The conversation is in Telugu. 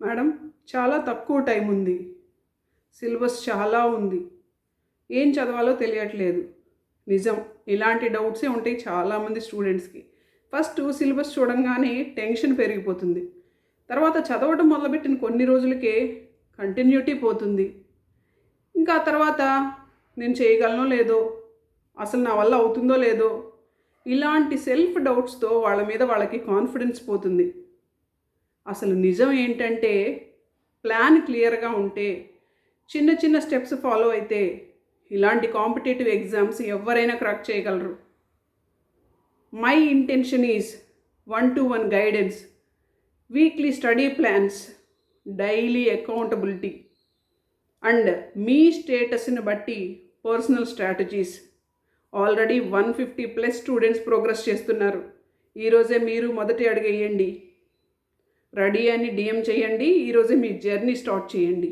మేడం, చాలా తక్కువ టైం ఉంది. సిలబస్ చాలా ఉంది. ఏం చదవాలో తెలియట్లేదు. నిజం. ఇలాంటి డౌట్సే ఉంటాయి చాలామంది స్టూడెంట్స్‌కి. ఫస్ట్ సిలబస్ చూడంగానే టెన్షన్ పెరిగిపోతుంది. తర్వాత చదవడం మొదలుపెట్టిన కొన్ని రోజులకే కంటిన్యూటీ పోతుంది. ఇంకా తర్వాత నేను చేయగలనో లేదో, అసలు నా వల్ల అవుతుందో లేదో, ఇలాంటి సెల్ఫ్ డౌట్స్‌తో వాళ్ళ మీద వాళ్ళకి కాన్ఫిడెన్స్ పోతుంది. అసలు నిజం ఏంటంటే ప్లాన్ క్లియర్గా ఉంటే, చిన్న చిన్న స్టెప్స్ ఫాలో అయితే ఇలాంటి కాంపిటేటివ్ ఎగ్జామ్స్ ఎవరైనా క్రాక్ చేయగలరు. My intention is 1-to-1 guidance, weekly study plans, daily accountability and మీ స్టేటస్ని బట్టి personal strategies. Already 150+ students progress చేస్తున్నారు. ఈరోజే మీరు మొదటి అడుగు వేయండి. రెడీ అని DM చేయండి. ఈరోజే మీ జర్నీ స్టార్ట్ చేయండి.